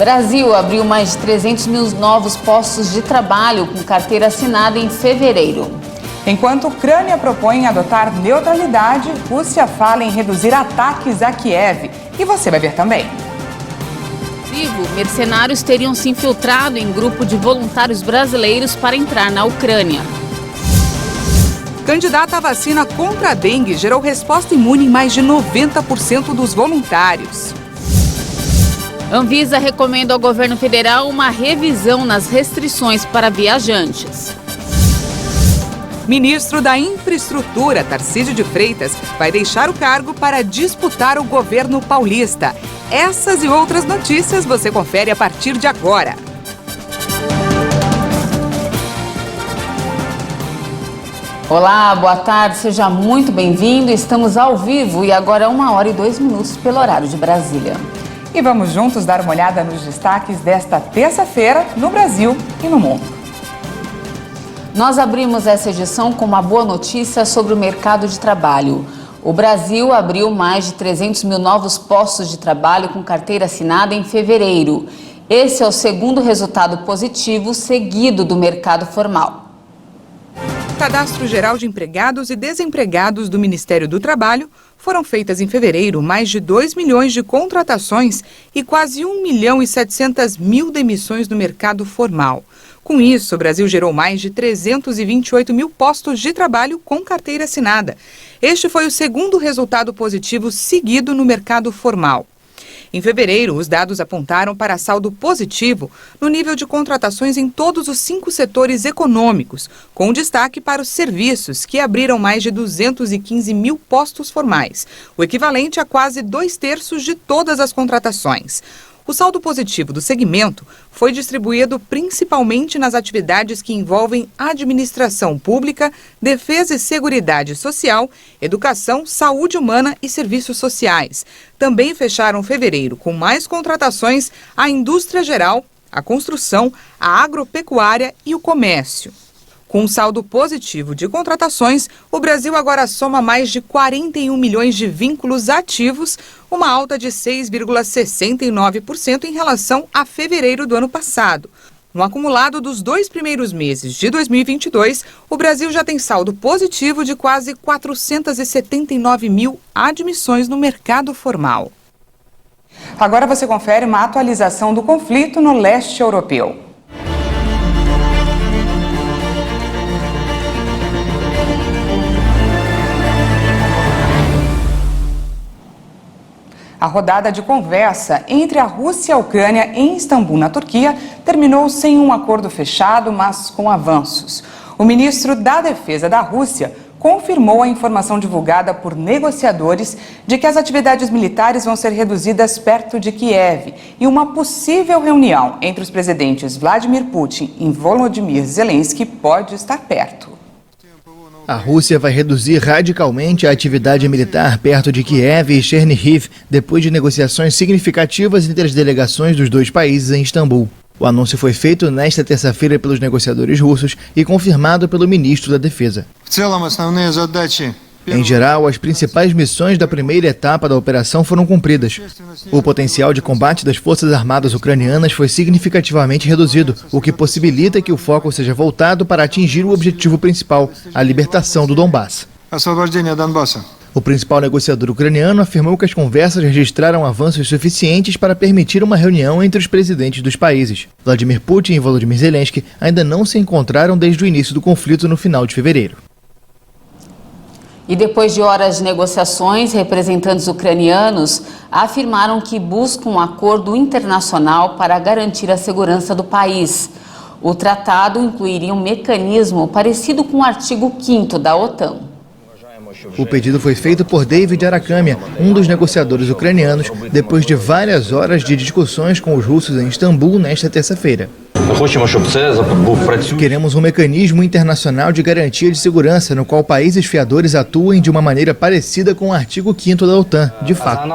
Brasil abriu mais de 300 mil novos postos de trabalho com carteira assinada em fevereiro. Enquanto a Ucrânia propõe adotar neutralidade, Rússia fala em reduzir ataques a Kiev. E você vai ver também. Mercenários teriam se infiltrado em grupo de voluntários brasileiros para entrar na Ucrânia. Candidata à vacina contra a dengue gerou resposta imune em mais de 90% dos voluntários. Anvisa recomenda ao governo federal uma revisão nas restrições para viajantes. Ministro da Infraestrutura, Tarcísio de Freitas, vai deixar o cargo para disputar o governo paulista. Essas e outras notícias você confere a partir de agora. Olá, boa tarde, seja muito bem-vindo. Estamos ao vivo e agora 1h02 pelo horário de Brasília. E vamos juntos dar uma olhada nos destaques desta terça-feira no Brasil e no mundo. Nós abrimos essa edição com uma boa notícia sobre o mercado de trabalho. O Brasil abriu mais de 300 mil novos postos de trabalho com carteira assinada em fevereiro. Esse é o segundo resultado positivo seguido do mercado formal. Cadastro Geral de Empregados e Desempregados do Ministério do Trabalho, foram feitas em fevereiro mais de 2 milhões de contratações e quase 1.700.000 demissões no mercado formal. Com isso, o Brasil gerou mais de 328 mil postos de trabalho com carteira assinada. Este foi o segundo resultado positivo seguido no mercado formal. Em fevereiro, os dados apontaram para saldo positivo no nível de contratações em todos os 5 setores econômicos, com destaque para os serviços, que abriram mais de 215 mil postos formais, o equivalente a quase 2/3 de todas as contratações. O saldo positivo do segmento foi distribuído principalmente nas atividades que envolvem administração pública, defesa e seguridade social, educação, saúde humana e serviços sociais. Também fecharam fevereiro com mais contratações a indústria geral, a construção, a agropecuária e o comércio. Com um saldo positivo de contratações, o Brasil agora soma mais de 41 milhões de vínculos ativos, uma alta de 6,69% em relação a fevereiro do ano passado. No acumulado dos 2 primeiros meses de 2022, o Brasil já tem saldo positivo de quase 479 mil admissões no mercado formal. Agora você confere uma atualização do conflito no leste europeu. A rodada de conversa entre a Rússia e a Ucrânia em Istambul, na Turquia, terminou sem um acordo fechado, mas com avanços. O ministro da Defesa da Rússia confirmou a informação divulgada por negociadores de que as atividades militares vão ser reduzidas perto de Kiev e uma possível reunião entre os presidentes Vladimir Putin e Volodymyr Zelensky pode estar perto. A Rússia vai reduzir radicalmente a atividade militar perto de Kiev e Chernihiv, depois de negociações significativas entre as delegações dos dois países em Istambul. O anúncio foi feito nesta terça-feira pelos negociadores russos e confirmado pelo ministro da Defesa. Em geral, as principais missões da primeira etapa da operação foram cumpridas. O potencial de combate das Forças Armadas ucranianas foi significativamente reduzido, o que possibilita que o foco seja voltado para atingir o objetivo principal, a libertação do Donbass. O principal negociador ucraniano afirmou que as conversas registraram avanços suficientes para permitir uma reunião entre os presidentes dos países. Vladimir Putin e Volodymyr Zelensky ainda não se encontraram desde o início do conflito no final de fevereiro. E depois de horas de negociações, representantes ucranianos afirmaram que buscam um acordo internacional para garantir a segurança do país. O tratado incluiria um mecanismo parecido com o artigo 5º da OTAN. O pedido foi feito por David Arakhamia, um dos negociadores ucranianos, depois de várias horas de discussões com os russos em Istambul nesta terça-feira. Queremos um mecanismo internacional de garantia de segurança no qual países fiadores atuem de uma maneira parecida com o artigo 5º da OTAN, de fato.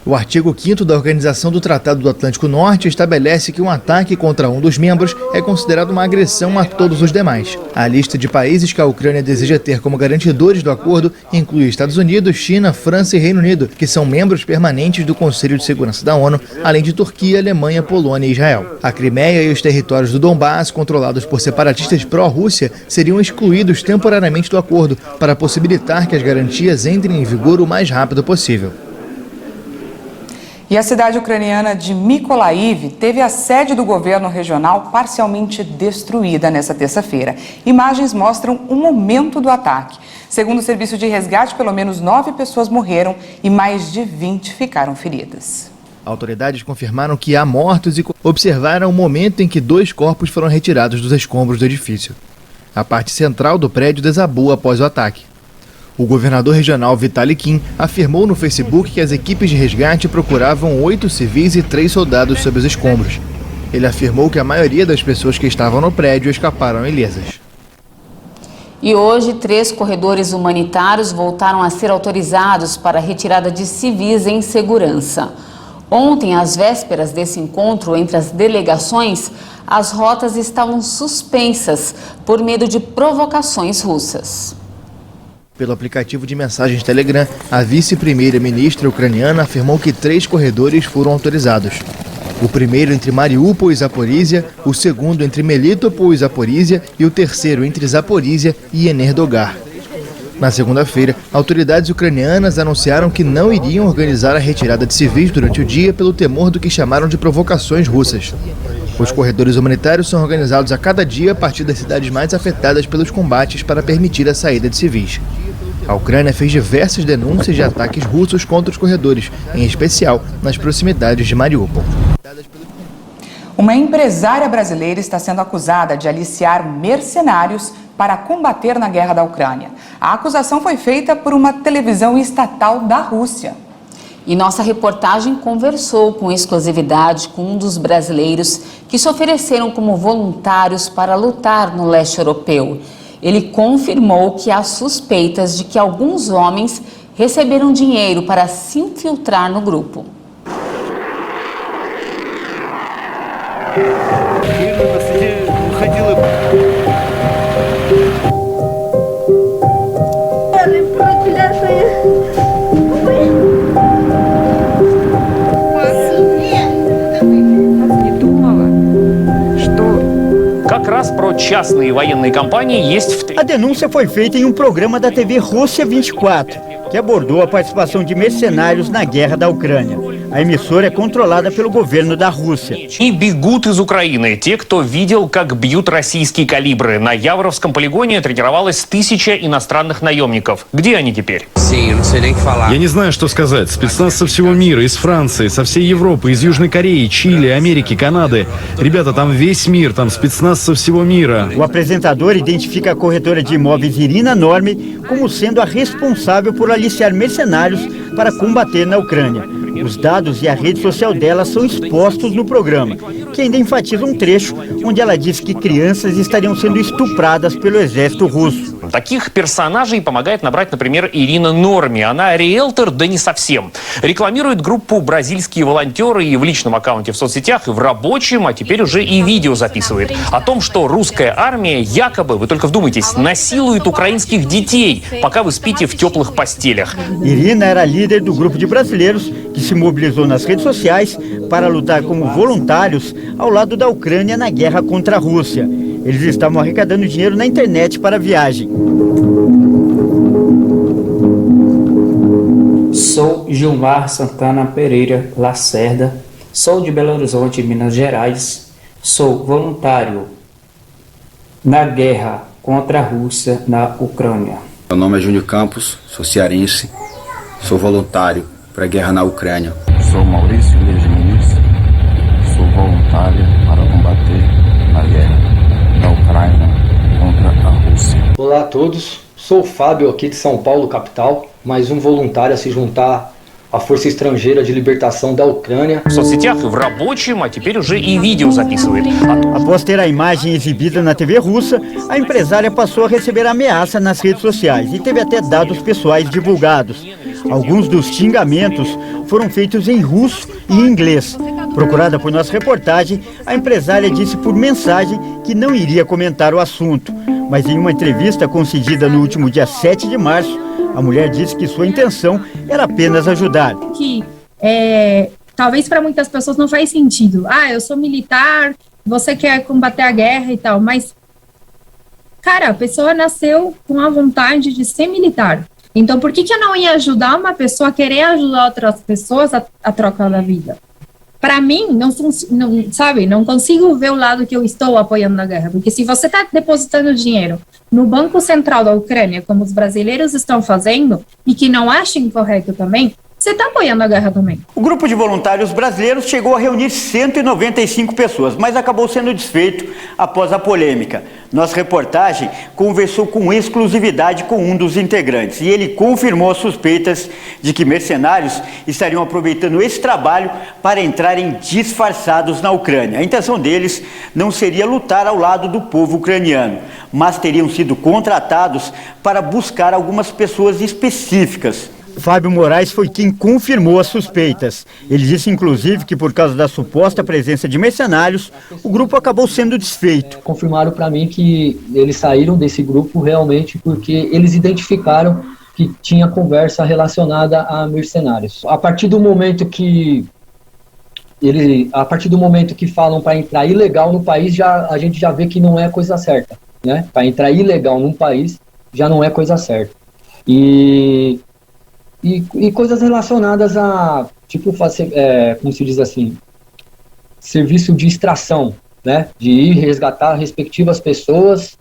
O artigo 5º da Organização do Tratado do Atlântico Norte estabelece que um ataque contra um dos membros é considerado uma agressão a todos os demais. A lista de países que a Ucrânia deseja ter como garantidores do acordo inclui Estados Unidos, China, França e Reino Unido, que são membros permanentes do Conselho de Segurança da ONU, além de Turquia, Alemanha, Polônia e Israel. A Crimeia e os territórios do Donbás, controlados por separatistas pró-Rússia, seriam excluídos temporariamente do acordo para possibilitar que as garantias entrem em vigor o mais rápido possível. E a cidade ucraniana de Mykolaiv teve a sede do governo regional parcialmente destruída nesta terça-feira. Imagens mostram o momento do ataque. Segundo o serviço de resgate, pelo menos 9 pessoas morreram e mais de 20 ficaram feridas. Autoridades confirmaram que há mortos e observaram o momento em que 2 corpos foram retirados dos escombros do edifício. A parte central do prédio desabou após o ataque. O governador regional Vitaly Kim afirmou no Facebook que as equipes de resgate procuravam 8 civis e 3 soldados sob os escombros. Ele afirmou que a maioria das pessoas que estavam no prédio escaparam ilesas. E hoje, 3 corredores humanitários voltaram a ser autorizados para a retirada de civis em segurança. Ontem, às vésperas desse encontro entre as delegações, as rotas estavam suspensas por medo de provocações russas. Pelo aplicativo de mensagens Telegram, a vice-primeira-ministra ucraniana afirmou que 3 corredores foram autorizados. O primeiro entre Mariupol e Zaporísia, o segundo entre Melitopol e Zaporísia e o terceiro entre Zaporísia e Enerdogar. Na segunda-feira, autoridades ucranianas anunciaram que não iriam organizar a retirada de civis durante o dia pelo temor do que chamaram de provocações russas. Os corredores humanitários são organizados a cada dia a partir das cidades mais afetadas pelos combates para permitir a saída de civis. A Ucrânia fez diversas denúncias de ataques russos contra os corredores, em especial nas proximidades de Mariupol. Uma empresária brasileira está sendo acusada de aliciar mercenários para combater na guerra da Ucrânia. A acusação foi feita por uma televisão estatal da Rússia. E nossa reportagem conversou com exclusividade com um dos brasileiros que se ofereceram como voluntários para lutar no leste europeu. Ele confirmou que há suspeitas de que alguns homens receberam dinheiro para se infiltrar no grupo. A denúncia foi feita em um programa da TV Rússia 24, que abordou a participação de mercenários na guerra da Ucrânia. A emissora é controlada pelo governo da Rússia. И бегут из Украины те, кто видел, как бьют российские калибры. На Яворовском полигоне тренировалось 1000 иностранных наемников. Где они теперь? Я не знаю, что сказать. Спецназ со всего мира, из Франции, со всей Европы, из Южной Кореи, Чили, Америки, Канады. Rебята, там весь мир, там спецназ со всего мира. O apresentador identifica a corretora de imóveis Irina Norme como sendo a responsável por aliciar mercenários para combater na Ucrânia. Os dados e a rede social dela são expostos no programa, que ainda enfatiza um trecho onde ela diz que crianças estariam sendo estupradas pelo exército russo. Таких персонажей помогает набрать, например, Ирина Норми. Она риэлтор, да не совсем. Рекламирует группу «Бразильские волонтеры» и в личном аккаунте в соцсетях, и в рабочем, а теперь уже и видео записывает. О том, что русская армия якобы, вы только вдумайтесь, насилует украинских детей, пока вы спите в теплых постелях. Irina era líder do grupo de brasileiros que se mobilizou nas redes sociais para lutar como voluntários ao lado da Ucrânia na guerra contra a Rússia. Eles estavam arrecadando dinheiro na internet para a viagem. Sou Gilmar Santana Pereira Lacerda, sou de Belo Horizonte, Minas Gerais, sou voluntário na guerra contra a Rússia na Ucrânia. Meu nome é Júnior Campos, sou cearense, sou voluntário para a guerra na Ucrânia. Sou Maurício Leite Muniz, sou voluntário para combater a guerra da Ucrânia contra a Rússia. Olá a todos, sou o Fábio aqui de São Paulo, capital, mais um voluntário a se juntar a Força Estrangeira de Libertação da Ucrânia. В соцсетях и в рабочем, а теперь уже и видео записывает. Após ter a imagem exibida na TV russa, a empresária passou a receber ameaça nas redes sociais e teve até dados pessoais divulgados. Alguns dos xingamentos foram feitos em russo e inglês. Procurada por nossa reportagem, a empresária disse por mensagem que não iria comentar o assunto. Mas em uma entrevista concedida no último dia 7 de março, a mulher disse que sua intenção era apenas ajudar. Que talvez para muitas pessoas não faz sentido. Eu sou militar, você quer combater a guerra e tal, mas, cara, a pessoa nasceu com a vontade de ser militar. Então, por que eu não ia ajudar uma pessoa a querer ajudar outras pessoas a trocar da vida? Para mim, não consigo ver o lado que eu estou apoiando a guerra, porque se você está depositando dinheiro no Banco Central da Ucrânia, como os brasileiros estão fazendo, e que não acham correto também, você está apoiando a guerra também. O grupo de voluntários brasileiros chegou a reunir 195 pessoas, mas acabou sendo desfeito após a polêmica. Nossa reportagem conversou com exclusividade com um dos integrantes e ele confirmou as suspeitas de que mercenários estariam aproveitando esse trabalho para entrarem disfarçados na Ucrânia. A intenção deles não seria lutar ao lado do povo ucraniano, mas teriam sido contratados para buscar algumas pessoas específicas. Fábio Moraes foi quem confirmou as suspeitas. Ele disse, inclusive, que por causa da suposta presença de mercenários, o grupo acabou sendo desfeito. Confirmaram para mim que eles saíram desse grupo realmente porque eles identificaram que tinha conversa relacionada a mercenários. A partir do momento que falam para entrar ilegal no país, a gente já vê que não é coisa certa, né? Para entrar ilegal num país já não é coisa certa. E coisas relacionadas a, tipo, como se diz assim, serviço de extração, né? De ir resgatar respectivas pessoas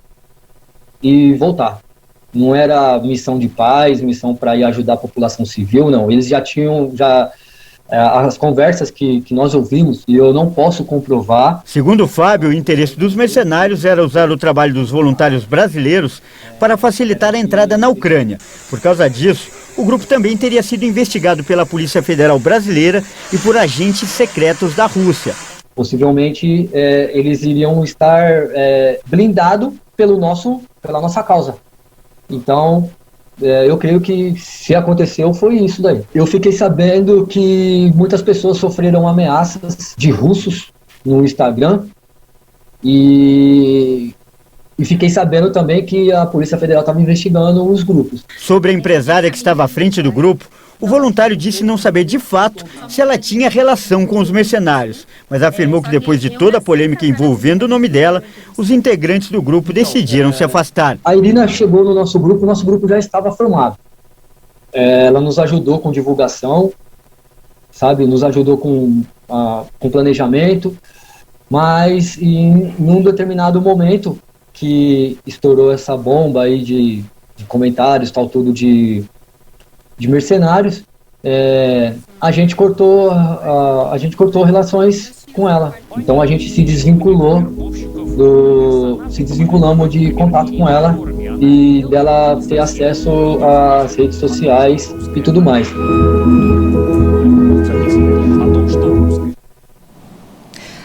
e voltar. Não era missão de paz, missão para ir ajudar a população civil, não. Eles já tinham, as conversas que nós ouvimos, e eu não posso comprovar. Segundo o Fábio, o interesse dos mercenários era usar o trabalho dos voluntários brasileiros para facilitar a entrada na Ucrânia. Por causa disso, o grupo também teria sido investigado pela Polícia Federal Brasileira e por agentes secretos da Rússia. Possivelmente, eles iriam estar blindados pela nossa causa. Então, eu creio que se aconteceu foi isso daí. Eu fiquei sabendo que muitas pessoas sofreram ameaças de russos no Instagram e fiquei sabendo também que a Polícia Federal estava investigando os grupos. Sobre a empresária que estava à frente do grupo, o voluntário disse não saber de fato se ela tinha relação com os mercenários, mas afirmou que depois de toda a polêmica envolvendo o nome dela, os integrantes do grupo decidiram se afastar. A Irina chegou no nosso grupo já estava formado. Ela nos ajudou com divulgação, sabe, nos ajudou com planejamento, mas em um determinado momento que estourou essa bomba aí de comentários, tal, tudo de mercenários, a gente cortou relações com ela. Então a gente se desvinculamos de contato com ela e dela ter acesso às redes sociais e tudo mais.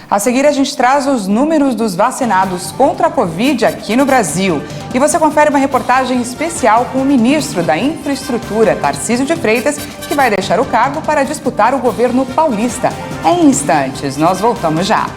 A seguir, a gente traz os números dos vacinados contra a Covid aqui no Brasil. E você confere uma reportagem especial com o ministro da Infraestrutura, Tarcísio de Freitas, que vai deixar o cargo para disputar o governo paulista. Em instantes, nós voltamos já.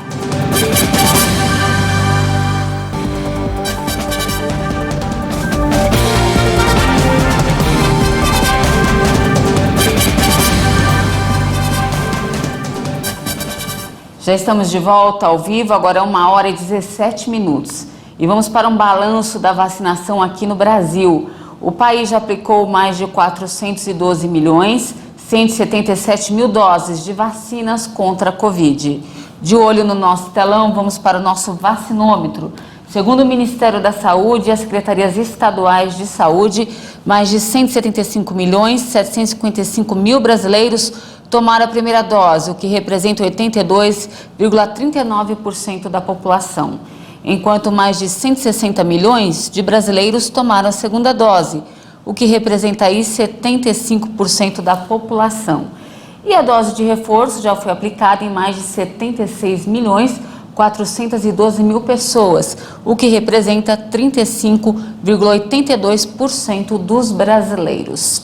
Já estamos de volta ao vivo, agora é 1h17. E vamos para um balanço da vacinação aqui no Brasil. O país já aplicou mais de 412.177.000 doses de vacinas contra a Covid. De olho no nosso telão, vamos para o nosso vacinômetro. Segundo o Ministério da Saúde e as secretarias estaduais de saúde, mais de 175.755.000 brasileiros tomaram a primeira dose, o que representa 82,39% da população. Enquanto mais de 160 milhões de brasileiros tomaram a segunda dose, o que representa aí 75% da população. E a dose de reforço já foi aplicada em mais de 76.412.000 pessoas, o que representa 35,82% dos brasileiros.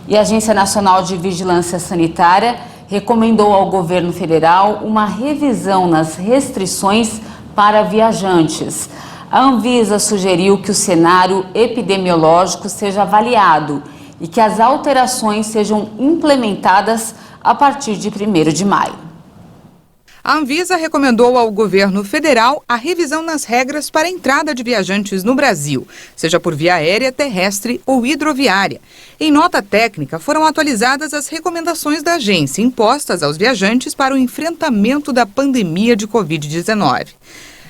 E a Agência Nacional de Vigilância Sanitária recomendou ao governo federal uma revisão nas restrições para viajantes. A Anvisa sugeriu que o cenário epidemiológico seja avaliado e que as alterações sejam implementadas a partir de 1º de maio. A Anvisa recomendou ao governo federal a revisão nas regras para a entrada de viajantes no Brasil, seja por via aérea, terrestre ou hidroviária. Em nota técnica, foram atualizadas as recomendações da agência impostas aos viajantes para o enfrentamento da pandemia de Covid-19.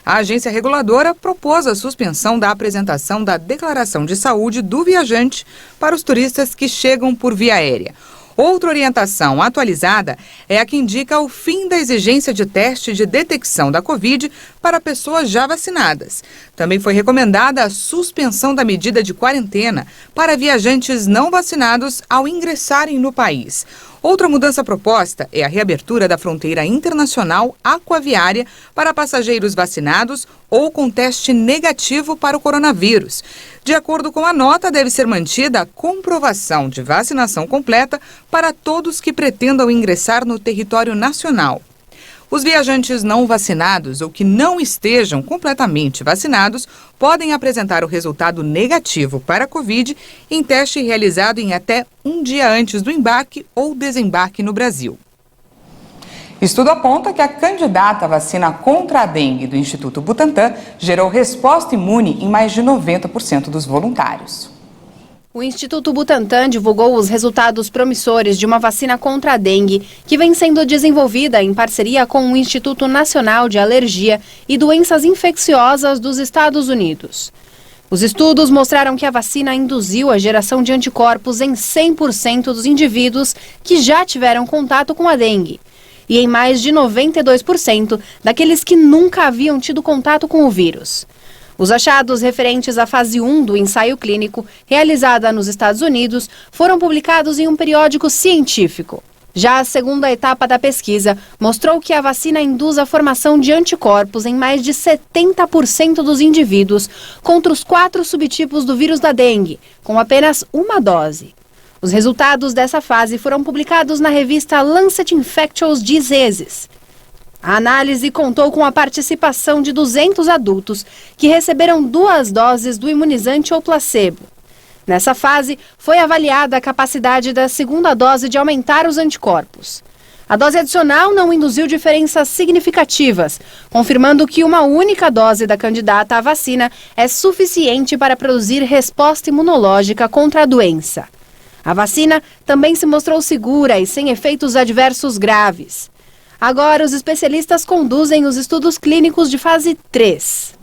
A agência reguladora propôs a suspensão da apresentação da declaração de saúde do viajante para os turistas que chegam por via aérea. Outra orientação atualizada é a que indica o fim da exigência de teste de detecção da Covid para pessoas já vacinadas. Também foi recomendada a suspensão da medida de quarentena para viajantes não vacinados ao ingressarem no país. Outra mudança proposta é a reabertura da fronteira internacional aquaviária para passageiros vacinados ou com teste negativo para o coronavírus. De acordo com a nota, deve ser mantida a comprovação de vacinação completa para todos que pretendam ingressar no território nacional. Os viajantes não vacinados ou que não estejam completamente vacinados podem apresentar o resultado negativo para a Covid em teste realizado em até um dia antes do embarque ou desembarque no Brasil. Estudo aponta que a candidata à vacina contra a dengue do Instituto Butantan gerou resposta imune em mais de 90% dos voluntários. O Instituto Butantan divulgou os resultados promissores de uma vacina contra a dengue, que vem sendo desenvolvida em parceria com o Instituto Nacional de Alergia e Doenças Infecciosas dos Estados Unidos. Os estudos mostraram que a vacina induziu a geração de anticorpos em 100% dos indivíduos que já tiveram contato com a dengue e em mais de 92% daqueles que nunca haviam tido contato com o vírus. Os achados referentes à fase 1 do ensaio clínico, realizada nos Estados Unidos, foram publicados em um periódico científico. Já a segunda etapa da pesquisa mostrou que a vacina induz a formação de anticorpos em mais de 70% dos indivíduos contra os 4 subtipos do vírus da dengue, com apenas uma dose. Os resultados dessa fase foram publicados na revista Lancet Infectious Diseases. A análise contou com a participação de 200 adultos que receberam 2 doses do imunizante ou placebo. Nessa fase, foi avaliada a capacidade da segunda dose de aumentar os anticorpos. A dose adicional não induziu diferenças significativas, confirmando que uma única dose da candidata à vacina é suficiente para produzir resposta imunológica contra a doença. A vacina também se mostrou segura e sem efeitos adversos graves. Agora, os especialistas conduzem os estudos clínicos de fase 3.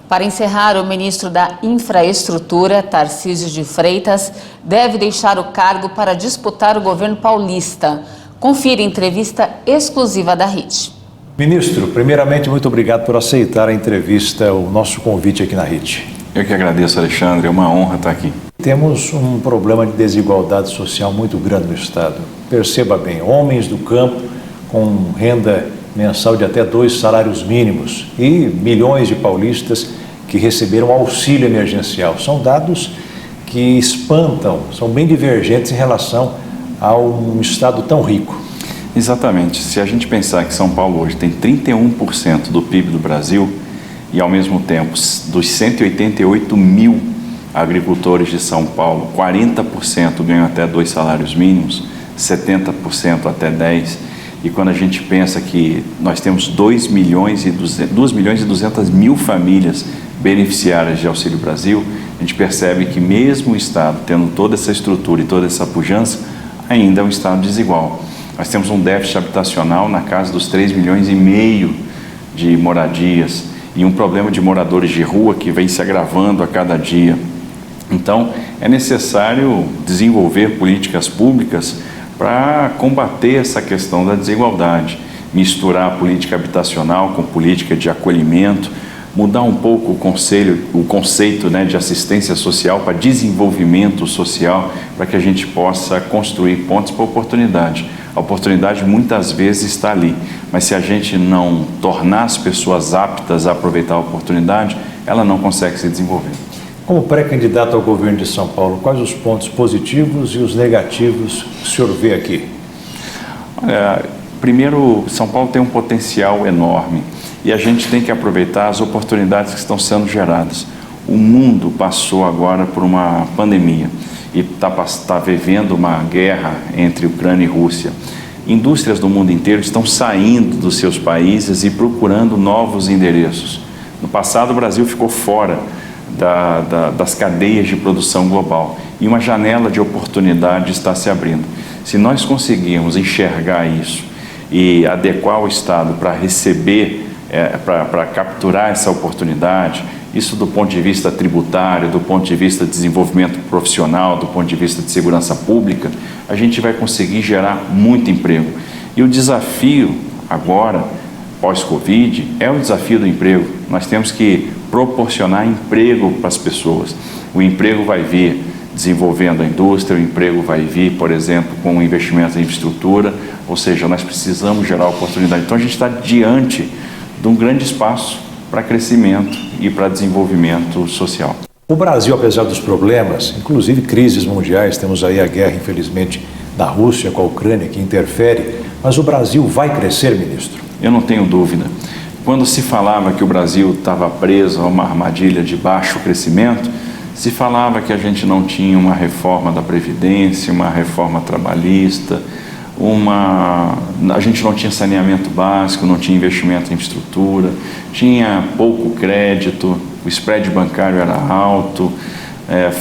Para encerrar, o ministro da Infraestrutura, Tarcísio de Freitas, deve deixar o cargo para disputar o governo paulista. Confira a entrevista exclusiva da RIT. Ministro, primeiramente, muito obrigado por aceitar a entrevista, o nosso convite aqui na RIT. Eu que agradeço, Alexandre, é uma honra estar aqui. Temos um problema de desigualdade social muito grande no Estado. Perceba bem, homens do campo com renda mensal de até 2 salários mínimos e milhões de paulistas que receberam auxílio emergencial. São dados que espantam, são bem divergentes em relação a um estado tão rico. Exatamente. Se a gente pensar que São Paulo hoje tem 31% do PIB do Brasil e, ao mesmo tempo, dos 188 mil agricultores de São Paulo, 40% ganham até 2 salários mínimos, 70% até 10%. E quando a gente pensa que nós temos 2 milhões e 200 mil famílias beneficiárias de Auxílio Brasil, a gente percebe que mesmo o Estado tendo toda essa estrutura e toda essa pujança, ainda é um Estado desigual. Nós temos um déficit habitacional na casa dos 3,5 milhões de moradias e um problema de moradores de rua que vem se agravando a cada dia. Então, é necessário desenvolver políticas públicas para combater essa questão da desigualdade, misturar a política habitacional com política de acolhimento, mudar um pouco o conceito, né, de assistência social para desenvolvimento social, para que a gente possa construir pontos para oportunidade. A oportunidade muitas vezes está ali, mas se a gente não tornar as pessoas aptas a aproveitar a oportunidade, ela não consegue se desenvolver. Como pré-candidato ao governo de São Paulo, quais os pontos positivos e os negativos que o senhor vê aqui? Primeiro, São Paulo tem um potencial enorme e a gente tem que aproveitar as oportunidades que estão sendo geradas. O mundo passou agora por uma pandemia e está vivendo uma guerra entre Ucrânia e Rússia. Indústrias do mundo inteiro estão saindo dos seus países e procurando novos endereços. No passado, o Brasil ficou fora das cadeias de produção global e uma janela de oportunidade está se abrindo. Se nós conseguirmos enxergar isso e adequar o Estado para receber, para capturar essa oportunidade, isso do ponto de vista tributário, do ponto de vista de desenvolvimento profissional, do ponto de vista de segurança pública, a gente vai conseguir gerar muito emprego. E o desafio agora, pós-Covid, é o desafio do emprego. Nós temos que proporcionar emprego para as pessoas. O emprego vai vir desenvolvendo a indústria, o emprego vai vir, por exemplo, com investimento em infraestrutura, ou seja, nós precisamos gerar oportunidade. Então a gente está diante de um grande espaço para crescimento e para desenvolvimento social. O Brasil, apesar dos problemas, inclusive crises mundiais, temos aí a guerra, infelizmente, da Rússia com a Ucrânia, que interfere, mas o Brasil vai crescer, ministro? Eu não tenho dúvida. Quando se falava que o Brasil estava preso a uma armadilha de baixo crescimento, se falava que a gente não tinha uma reforma da Previdência, uma reforma trabalhista, a gente não tinha saneamento básico, não tinha investimento em infraestrutura, tinha pouco crédito, o spread bancário era alto,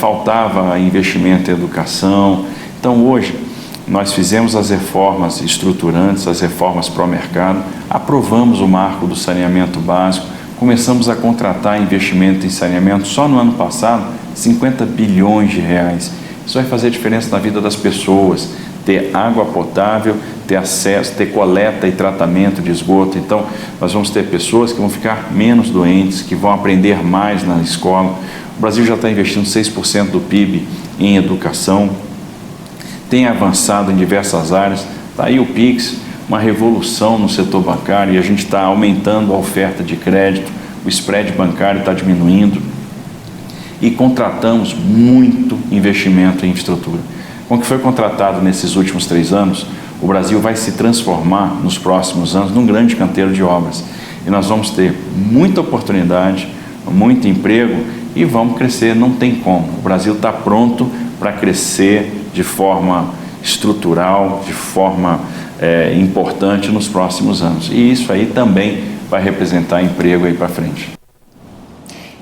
faltava investimento em educação. Então hoje nós fizemos as reformas estruturantes, as reformas pró-mercado, aprovamos o marco do saneamento básico, começamos a contratar investimento em saneamento só no ano passado, 50 bilhões de reais. Isso vai fazer diferença na vida das pessoas, ter água potável, ter acesso, ter coleta e tratamento de esgoto. Então, nós vamos ter pessoas que vão ficar menos doentes, que vão aprender mais na escola. O Brasil já está investindo 6% do PIB em educação, tem avançado em diversas áreas. Está aí o Pix, uma revolução no setor bancário, e a gente está aumentando a oferta de crédito, o spread bancário está diminuindo e contratamos muito investimento em infraestrutura. Com o que foi contratado nesses últimos 3 anos, o Brasil vai se transformar nos próximos anos num grande canteiro de obras. E nós vamos ter muita oportunidade, muito emprego e vamos crescer, não tem como. O Brasil está pronto para crescer de forma estrutural, de forma importante nos próximos anos. E isso aí também vai representar emprego aí para frente.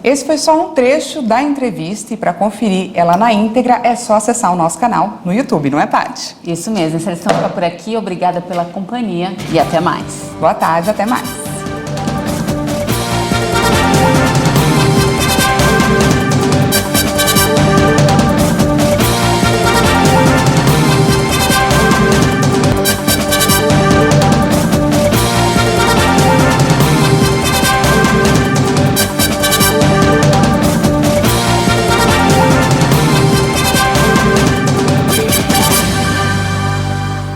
Esse foi só um trecho da entrevista e para conferir ela na íntegra é só acessar o nosso canal no YouTube, não é, Paty? Isso mesmo, a seleção fica por aqui, obrigada pela companhia e até mais. Boa tarde, até mais.